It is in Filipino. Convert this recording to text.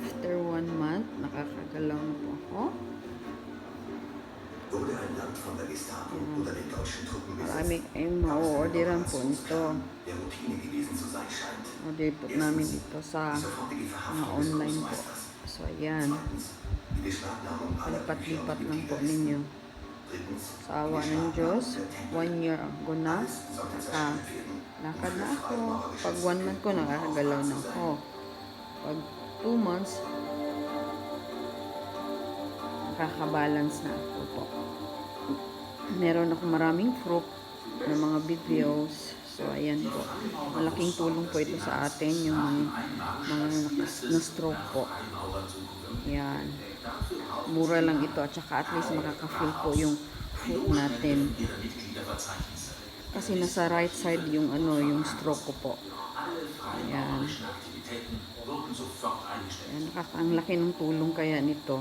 after 1 month, nakakagalaw na po ako. Wurde ein Land von der Gestapo oder den deutschen Truppen Marami besetzt, kayong ma-orderan po nito. der Routine gewesen zu sein scheint. Order po namin dito sa Die sofortige mga Verhaftung des online po. Bürgermeisters. So, ayan. Zweitens, die Beschlagnahmung aller Bücher und Palipat-lipat lang po Mitgliederlisten. ninyo. Drittens, Sa awa ng Diyos, 1 year ago na, alles sollte zerstört werden. lakad na ako. Pag 1 month ko, nakakagalaw na ako. Pag 2 months, nakakabalance na ako po. Meron ako maraming proof ng mga videos. So, ayan po. Malaking tulong po ito sa atin, yung mga na-stroke po. Ayan. Mura lang ito at saka at least makaka-feel po yung foot natin. Kasi nasa right side yung yung stroke ko po. Ayan. Ayan, ang laki ng tulong kaya nito.